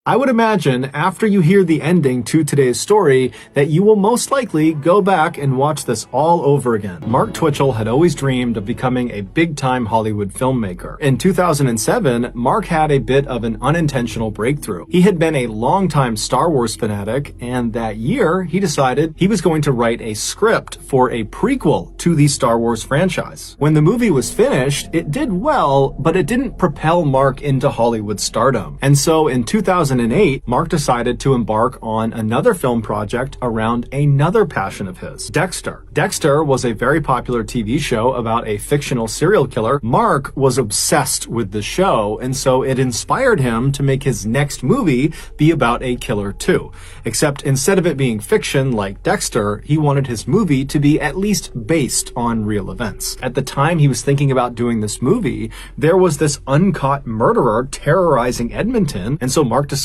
I would imagine after you hear the ending to today's story that you will most likely go back and watch this all over again. Mark Twitchell had always dreamed of becoming a big-time Hollywood filmmaker. In 2007, Mark had a bit of an unintentional breakthrough. He had been a longtime Star Wars fanatic, and that year he decided he was going to write a script for a prequel to the Star Wars franchise. When the movie was finished, it did well, but it didn't propel Mark into Hollywood stardom. And so in 2008, Mark decided to embark on another film project around another passion of his, Dexter. Dexter was a very popular TV show about a fictional serial killer. Mark was obsessed with the show, and so it inspired him to make his next movie be about a killer too. Except instead of it being fiction like Dexter, he wanted his movie to be at least based on real events. At the time he was thinking about doing this movie, there was this uncaught murderer terrorizing Edmonton, and so Mark decided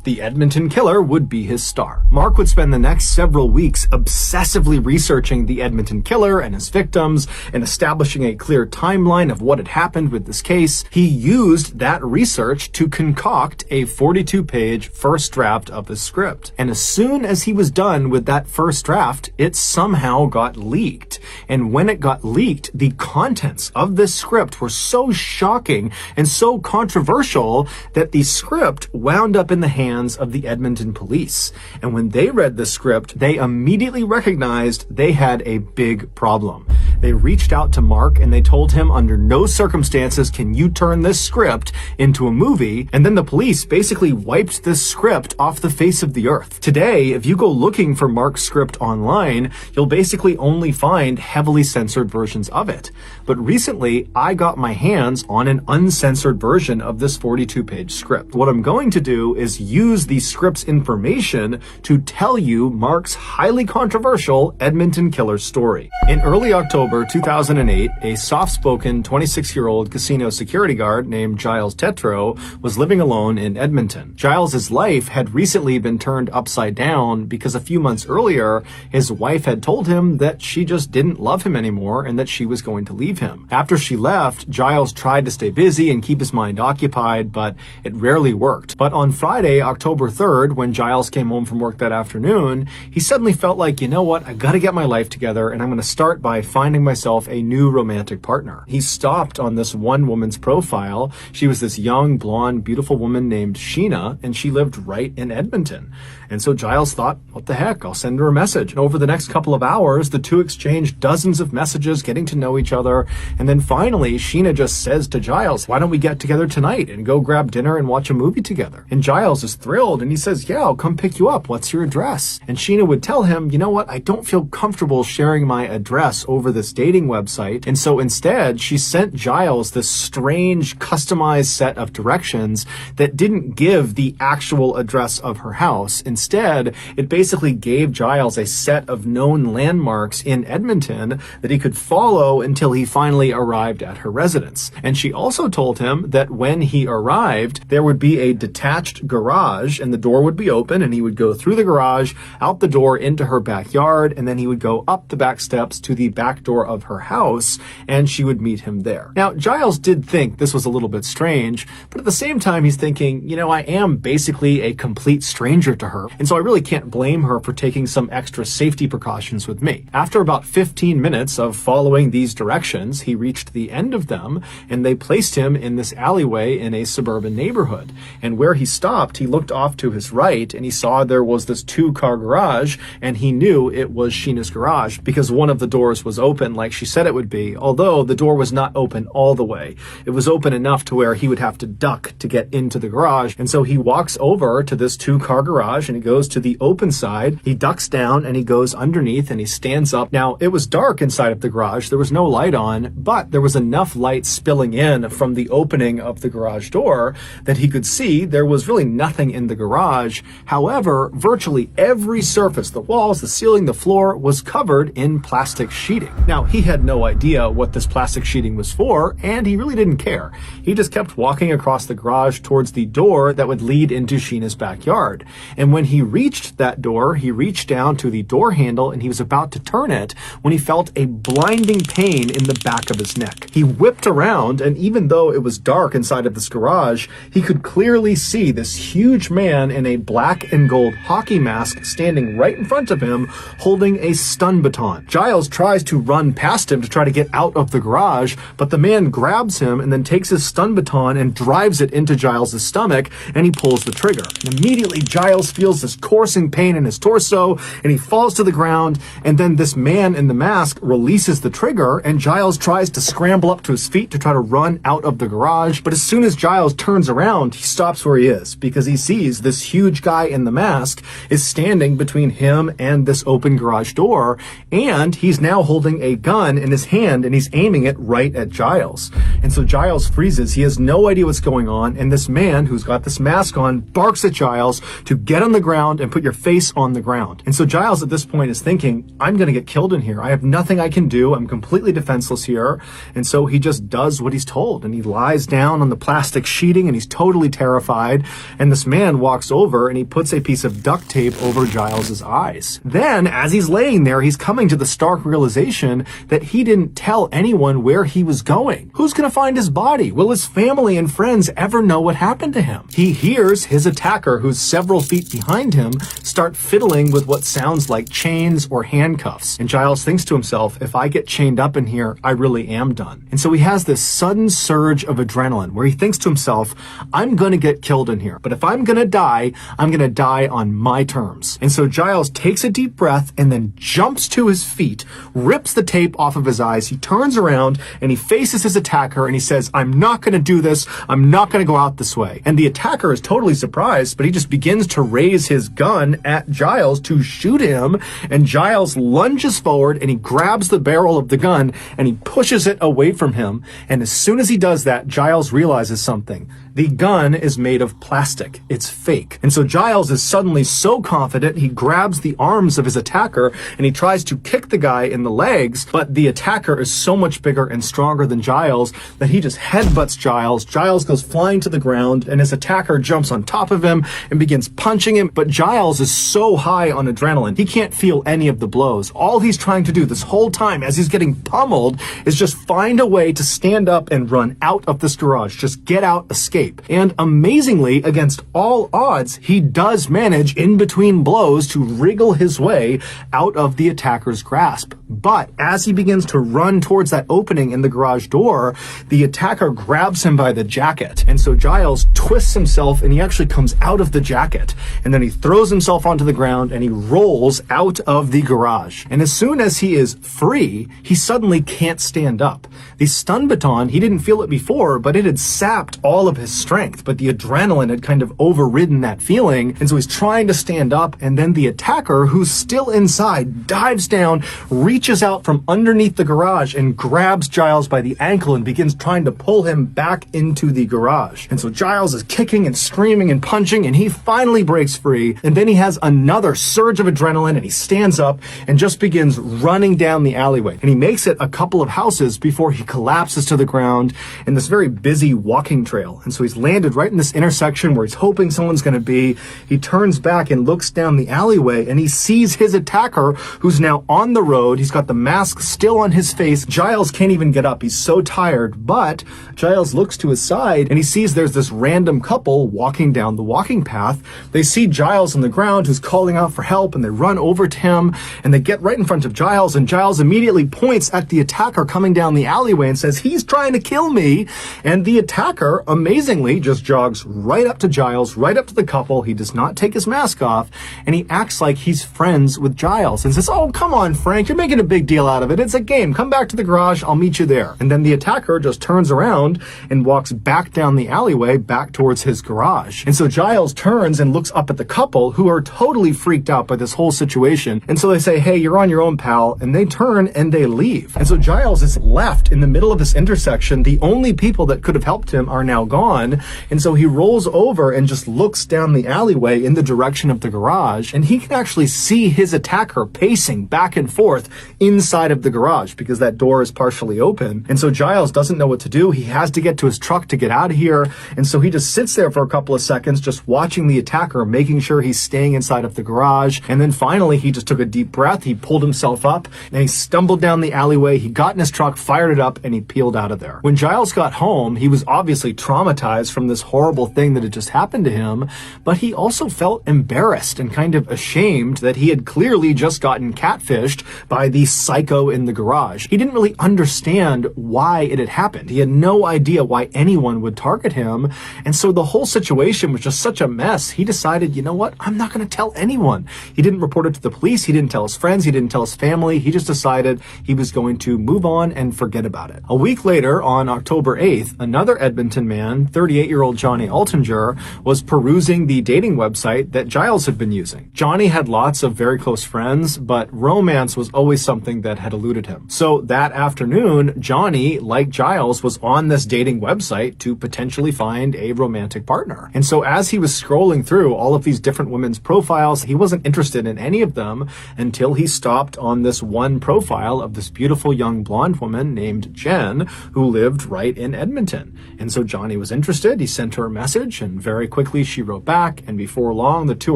the Edmonton killer would be his star. Mark would spend the next several weeks obsessively researching the Edmonton killer and his victims and establishing a clear timeline of what had happened with this case. He used that research to concoct a 42-page first draft of the script. And as soon as he was done with that first draft, it somehow got leaked. And when it got leaked, the contents of this script were so shocking and so controversial that the script wound up in the hands of the Edmonton police. And when they read the script, they immediately recognized they had a big problem. They reached out to Mark and they told him under no circumstances can you turn this script into a movie, and then the police basically wiped this script off the face of the earth. Today, if you go looking for Mark's script online, you'll basically only find heavily censored versions of it. But recently, I got my hands on an uncensored version of this 42-page script. What I'm going to do is use the script's information to tell you Mark's highly controversial Edmonton killer story. In early October 2008, a soft-spoken 26-year-old casino security guard named Giles Tetreault was living alone in Edmonton. Giles's life had recently been turned upside down because a few months earlier, his wife had told him that she just didn't love him anymore and that she was going to leave him. After she left, Giles tried to stay busy and keep his mind occupied, but it rarely worked. But on Friday, October 3rd, when Giles came home from work that afternoon, he suddenly felt like, you know what, I gotta get my life together and I'm gonna start by finding myself a new romantic partner. He stopped on this one woman's profile. She was this young, blonde, beautiful woman named Sheena, and she lived right in Edmonton. And so Giles thought, what the heck, I'll send her a message. And over the next couple of hours, the two exchanged dozens of messages, getting to know each other. And then finally, Sheena just says to Giles, why don't we get together tonight and go grab dinner and watch a movie together? And Giles is thrilled and he says, yeah, I'll come pick you up. What's your address? And Sheena would tell him, you know what, I don't feel comfortable sharing my address over this dating website. And so instead, she sent Giles this strange, customized set of directions that didn't give the actual address of her house. Instead, it basically gave Giles a set of known landmarks in Edmonton that he could follow until he finally arrived at her residence. And she also told him that when he arrived, there would be a detached garage and the door would be open and he would go through the garage, out the door into her backyard, and then he would go up the back steps to the back door of her house and she would meet him there. Now, Giles did think this was a little bit strange, but at the same time, he's thinking, you know, I am basically a complete stranger to her, and so I really can't blame her for taking some extra safety precautions with me. After about 15 minutes of following these directions, he reached the end of them, and they placed him in this alleyway in a suburban neighborhood. And where he stopped, he looked off to his right, and he saw there was this two-car garage, and he knew it was Sheena's garage because one of the doors was open like she said it would be, although the door was not open all the way. It was open enough to where he would have to duck to get into the garage, and so he walks over to this two-car garage, and he goes to the open side, he ducks down, and he goes underneath, and he stands up. Now, it was dark inside of the garage, there was no light on, but there was enough light spilling in from the opening of the garage door that he could see there was really nothing in the garage. However, virtually every surface, the walls, the ceiling, the floor, was covered in plastic sheeting. Now, Now, he had no idea what this plastic sheeting was for, and he really didn't care. He just kept walking across the garage towards the door that would lead into Sheena's backyard. And when he reached that door, he reached down to the door handle and he was about to turn it when he felt a blinding pain in the back of his neck. He whipped around, and even though it was dark inside of this garage, he could clearly see this huge man in a black and gold hockey mask standing right in front of him, holding a stun baton. Giles tries to run past him to try to get out of the garage, but the man grabs him and then takes his stun baton and drives it into Giles' stomach, and he pulls the trigger. And immediately, Giles feels this coursing pain in his torso, and he falls to the ground, and then this man in the mask releases the trigger, and Giles tries to scramble up to his feet to try to run out of the garage. But as soon as Giles turns around, he stops where he is, because he sees this huge guy in the mask is standing between him and this open garage door, and he's now holding a gun in his hand, and he's aiming it right at Giles. And so Giles freezes. He has no idea what's going on, and this man who's got this mask on barks at Giles to get on the ground and put your face on the ground. And so Giles at this point is thinking, I'm going to get killed in here. I have nothing I can do. I'm completely defenseless here. And so he just does what he's told, and he lies down on the plastic sheeting, and he's totally terrified. And this man walks over and he puts a piece of duct tape over Giles's eyes. Then, as he's laying there, he's coming to the stark realization that he didn't tell anyone where he was going. Who's going to find his body? Will his family and friends ever know what happened to him? He hears his attacker, who's several feet behind him, start fiddling with what sounds like chains or handcuffs. And Giles thinks to himself, if I get chained up in here, I really am done. And so he has this sudden surge of adrenaline where he thinks to himself, I'm going to get killed in here, but if I'm going to die, I'm going to die on my terms. And so Giles takes a deep breath and then jumps to his feet, rips the tape off of his eyes. He turns around and he faces his attacker and he says, I'm not going to do this. I'm not going to go out this way. And the attacker is totally surprised, but he just begins to raise his gun at Giles to shoot him. And Giles lunges forward and he grabs the barrel of the gun and he pushes it away from him. And as soon as he does that, Giles realizes something. The gun is made of plastic. It's fake. And so Giles is suddenly so confident, he grabs the arms of his attacker and he tries to kick the guy in the legs, but the attacker is so much bigger and stronger than Giles that he just headbutts Giles. Giles goes flying to the ground and his attacker jumps on top of him and begins punching him, but Giles is so high on adrenaline, he can't feel any of the blows. All he's trying to do this whole time as he's getting pummeled is just find a way to stand up and run out of this garage. Just get out, escape. And amazingly, against all odds, he does manage in between blows to wriggle his way out of the attacker's grasp. But as he begins to run towards that opening in the garage door, the attacker grabs him by the jacket. And so Giles twists himself and he actually comes out of the jacket. And then he throws himself onto the ground and he rolls out of the garage. And as soon as he is free, he suddenly can't stand up. The stun baton, he didn't feel it before, but it had sapped all of his strength. But the adrenaline had kind of overridden that feeling. And so he's trying to stand up, and then the attacker, who's still inside, dives down, reaches out from underneath the garage and grabs Giles by the ankle and begins trying to pull him back into the garage. And so Giles is kicking and screaming and punching, and he finally breaks free. And then he has another surge of adrenaline, and he stands up and just begins running down the alleyway. And he makes it a couple of houses before he collapses to the ground in this very busy walking trail. And so he's landed right in this intersection where he's hoping someone's going to be. He turns back and looks down the alleyway, and he sees his attacker, who's now on the road. He's got the mask still on his face. Giles can't even get up. He's so tired. But Giles looks to his side, and he sees there's this random couple walking down the walking path. They see Giles on the ground, who's calling out for help, and they run over to him, and they get right in front of Giles, and Giles immediately points at the attacker coming down the alleyway and says, he's trying to kill me. And the attacker, amazingly, just jogs right up to Giles, right up to the couple. He does not take his mask off, and he acts like he's friends with Giles and says, oh, come on, Frank, you're making a big deal out of it. It's a game. Come back to the garage. I'll meet you there. And then the attacker just turns around and walks back down the alleyway back towards his garage. And so Giles turns and looks up at the couple, who are totally freaked out by this whole situation. And so they say, hey, you're on your own, pal. And they turn and they leave. And so Giles is left in the middle of this intersection. The only people that could have helped him are now gone. And so he rolls over and just looks down the alleyway in the direction of the garage. And he can actually see his attacker pacing back and forth, inside of the garage because that door is partially open. And so Giles doesn't know what to do. He has to get to his truck to get out of here. And so he just sits there for a couple of seconds, just watching the attacker, making sure he's staying inside of the garage. And then finally, he just took a deep breath. He pulled himself up and he stumbled down the alleyway. He got in his truck, fired it up, and he peeled out of there. When Giles got home, he was obviously traumatized from this horrible thing that had just happened to him, but he also felt embarrassed and kind of ashamed that he had clearly just gotten catfished by the psycho in the garage. He didn't really understand why it had happened. He had no idea why anyone would target him. And so the whole situation was just such a mess. He decided, you know what? I'm not going to tell anyone. He didn't report it to the police. He didn't tell his friends. He didn't tell his family. He just decided he was going to move on and forget about it. A week later, on October 8th, another Edmonton man, 38-year-old Johnny Altinger, was perusing the dating website that Giles had been using. Johnny had lots of very close friends, but romance was always something that had eluded him. So that afternoon, Johnny, like Giles, was on this dating website to potentially find a romantic partner. And so as he was scrolling through all of these different women's profiles, he wasn't interested in any of them until he stopped on this one profile of this beautiful young blonde woman named Jen, who lived right in Edmonton. And so Johnny was interested. He sent her a message, and very quickly she wrote back, and before long the two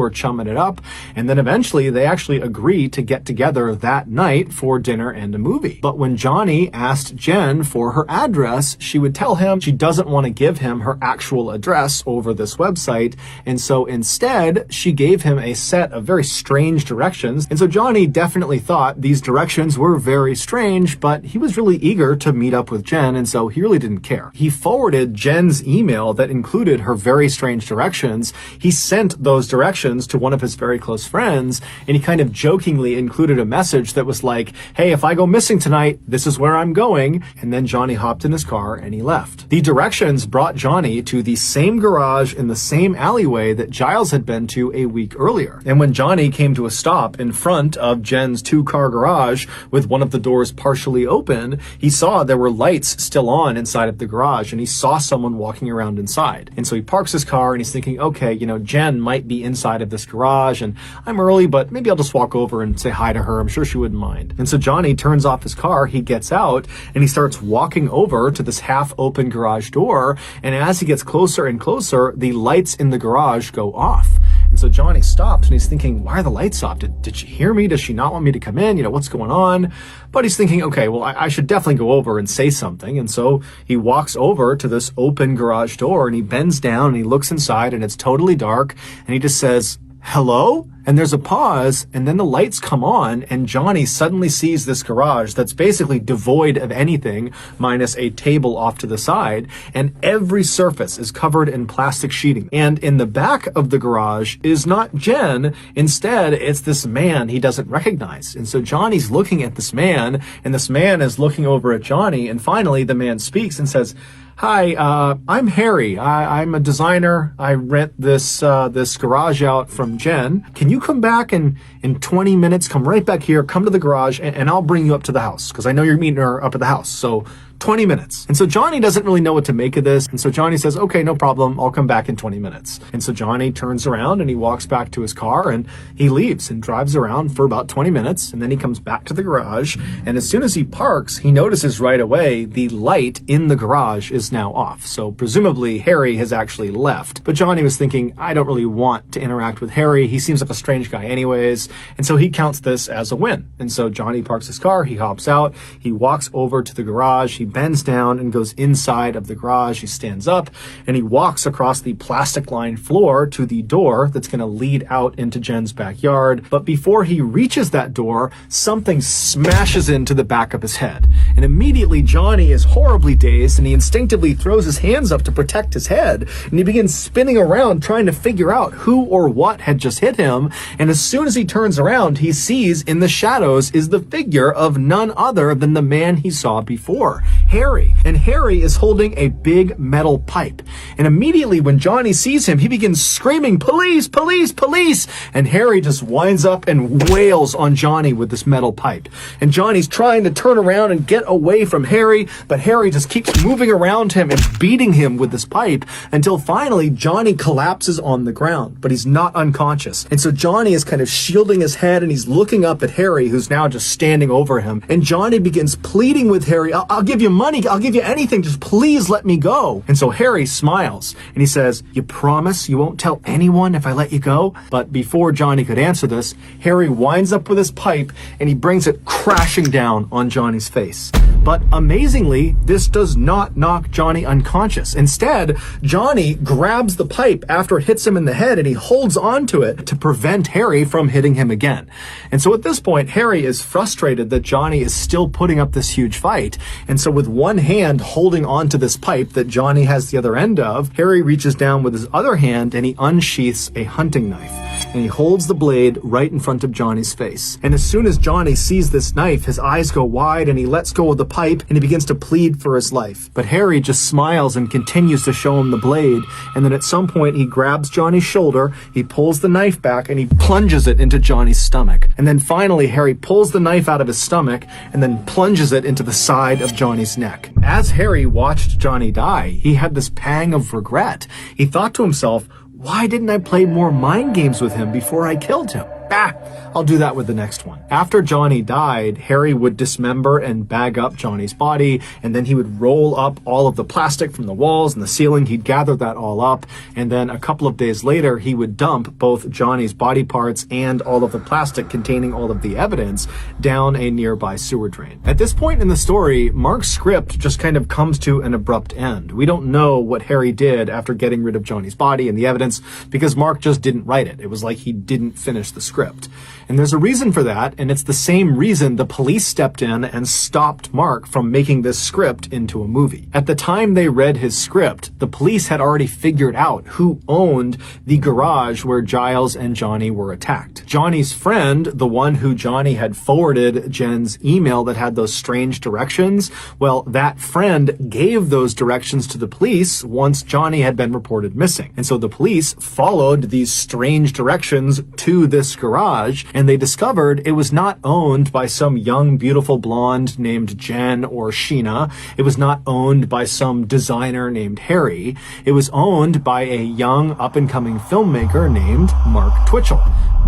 are chumming it up, and then eventually they actually agree to get together that night for dinner and a movie. But when Johnny asked Jen for her address, she would tell him she doesn't want to give him her actual address over this website, and so instead she gave him a set of very strange directions. And so Johnny definitely thought these directions were very strange, but he was really eager to meet up with Jen, and so he really didn't care. He forwarded Jen's email that included her very strange directions. He sent those directions to one of his very close friends, and he kind of jokingly included a message that was like, hey, if I go missing tonight, this is where I'm going. And then Johnny hopped in his car and he left. The directions brought Johnny to the same garage in the same alleyway that Giles had been to a week earlier. And when Johnny came to a stop in front of Jen's two-car garage with one of the doors partially open, he saw there were lights still on inside of the garage, and he saw someone walking around inside. And so he parks his car and he's thinking, okay, you know, Jen might be inside of this garage and I'm early, but maybe I'll just walk over and say hi to her. I'm sure she wouldn't mind. And so Johnny turns off his car, he gets out, and he starts walking over to this half-open garage door. And as he gets closer and closer, the lights in the garage go off. And so Johnny stops and he's thinking, why are the lights off? Did she hear me? Does she not want me to come in? You know, what's going on? But he's thinking, okay, well, I should definitely go over and say something. And so he walks over to this open garage door and he bends down and he looks inside and it's totally dark. And he just says, hello? And there's a pause, and then the lights come on, and Johnny suddenly sees this garage that's basically devoid of anything, minus a table off to the side, and every surface is covered in plastic sheeting. And in the back of the garage is not Jen, instead it's this man he doesn't recognize. And so Johnny's looking at this man, and this man is looking over at Johnny, and finally the man speaks and says, hi, I'm Harry. I'm a designer. I rent this garage out from Jen. Can you come back in 20 minutes? Come right back here, come to the garage, and I'll bring you up to the house, because I know you're meeting her up at the house. So 20 minutes. And so Johnny doesn't really know what to make of this. And so Johnny says, okay, no problem. I'll come back in 20 minutes. And so Johnny turns around and he walks back to his car and he leaves and drives around for about 20 minutes. And then he comes back to the garage. And as soon as he parks, he notices right away the light in the garage is now off. So presumably Harry has actually left. But Johnny was thinking, I don't really want to interact with Harry. He seems like a strange guy anyways. And so he counts this as a win. And so Johnny parks his car. He hops out. He walks over to the garage. He bends down and goes inside of the garage. He stands up and he walks across the plastic-lined floor to the door that's going to lead out into Jen's backyard. But before he reaches that door, something smashes into the back of his head. And immediately Johnny is horribly dazed and he instinctively throws his hands up to protect his head. And he begins spinning around trying to figure out who or what had just hit him. And as soon as he turns around, he sees in the shadows is the figure of none other than the man he saw before, Harry. And Harry is holding a big metal pipe. And immediately when Johnny sees him, he begins screaming, "Police, police, police!" And Harry just winds up and wails on Johnny with this metal pipe. And Johnny's trying to turn around and get away from Harry, but Harry just keeps moving around him and beating him with this pipe until finally Johnny collapses on the ground, but he's not unconscious. And so Johnny is kind of shielding his head and he's looking up at Harry, who's now just standing over him. And Johnny begins pleading with Harry, I'll give you money, I'll give you anything, just please let me go. And so Harry smiles and he says, "You promise you won't tell anyone if I let you go?" But before Johnny could answer this, Harry winds up with his pipe and he brings it crashing down on Johnny's face. But amazingly, this does not knock Johnny unconscious. Instead, Johnny grabs the pipe after it hits him in the head and he holds onto it to prevent Harry from hitting him again. And so at this point, Harry is frustrated that Johnny is still putting up this huge fight. And so with one hand holding onto this pipe that Johnny has the other end of, Harry reaches down with his other hand and he unsheaths a hunting knife. And he holds the blade right in front of Johnny's face. And as soon as Johnny sees this knife, his eyes go wide and he lets go of the pipe and he begins to plead for his life. But Harry just smiles and continues to show him the blade. And then at some point he grabs Johnny's shoulder, he pulls the knife back and he plunges it into Johnny's stomach. And then finally Harry pulls the knife out of his stomach and then plunges it into the side of Johnny's neck. As Harry watched Johnny die, he had this pang of regret. He thought to himself, why didn't I play more mind games with him before I killed him? I'll do that with the next one. After Johnny died, Harry would dismember and bag up Johnny's body, and then he would roll up all of the plastic from the walls and the ceiling. He'd gather that all up, and then a couple of days later, he would dump both Johnny's body parts and all of the plastic containing all of the evidence down a nearby sewer drain. At this point in the story, Mark's script just kind of comes to an abrupt end. We don't know what Harry did after getting rid of Johnny's body and the evidence because Mark just didn't write it. It was like he didn't finish the script. And there's a reason for that, and it's the same reason the police stepped in and stopped Mark from making this script into a movie. At the time they read his script, the police had already figured out who owned the garage where Giles and Johnny were attacked. Johnny's friend, the one who Johnny had forwarded Jen's email that had those strange directions, well, that friend gave those directions to the police once Johnny had been reported missing. And so the police followed these strange directions to this garage, and they discovered it was not owned by some young, beautiful blonde named Jen or Sheena. It was not owned by some designer named Harry. It was owned by a young, up-and-coming filmmaker named Mark Twitchell.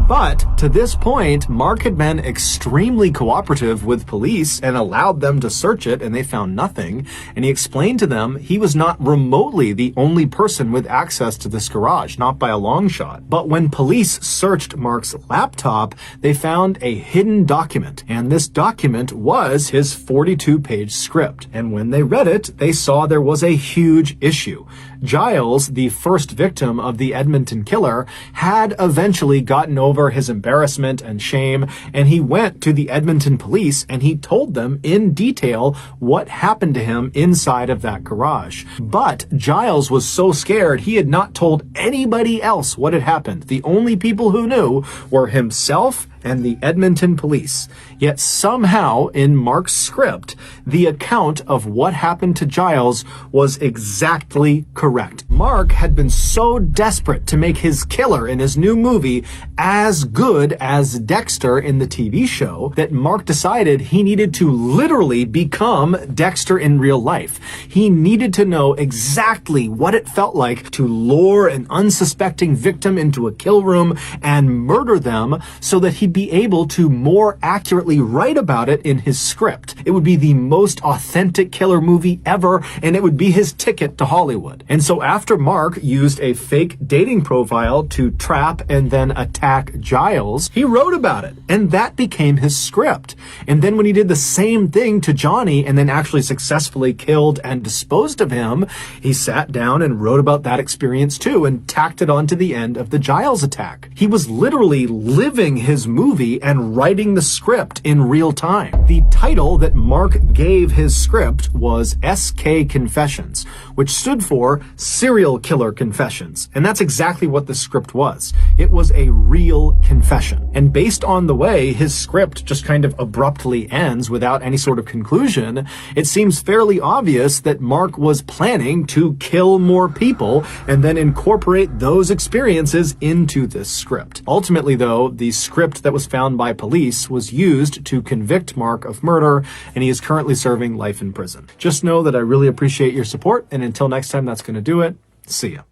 But to this point, Mark had been extremely cooperative with police and allowed them to search it, and they found nothing. And he explained to them he was not remotely the only person with access to this garage, not by a long shot. But when police searched Mark's laptop, they found a hidden document, and this document was his 42-page script. And when they read it, they saw there was a huge issue. Giles, the first victim of the Edmonton killer, had eventually gotten over his embarrassment and shame, and he went to the Edmonton police and he told them in detail what happened to him inside of that garage. But Giles was so scared he had not told anybody else what had happened. The only people who knew were himself and the Edmonton police. Yet somehow, in Mark's script, the account of what happened to Giles was exactly correct. Mark had been so desperate to make his killer in his new movie as good as Dexter in the TV show that Mark decided he needed to literally become Dexter in real life. He needed to know exactly what it felt like to lure an unsuspecting victim into a kill room and murder them so that he'd be able to more accurately write about it in his script. It would be the most authentic killer movie ever, and it would be his ticket to Hollywood. And so after Mark used a fake dating profile to trap and then attack Giles, he wrote about it, and that became his script. And then when he did the same thing to Johnny and then actually successfully killed and disposed of him, he sat down and wrote about that experience too and tacked it onto the end of the Giles attack. He was literally living his movie and writing the script in real time. The title that Mark gave his script was SK Confessions, which stood for Serial Killer Confessions. And that's exactly what the script was. It was a real confession. And based on the way his script just kind of abruptly ends without any sort of conclusion, it seems fairly obvious that Mark was planning to kill more people and then incorporate those experiences into this script. Ultimately, though, the script that was found by police was used to convict Mark of murder, and he is currently serving life in prison. Just know that I really appreciate your support, and until next time, that's going to do it. See ya.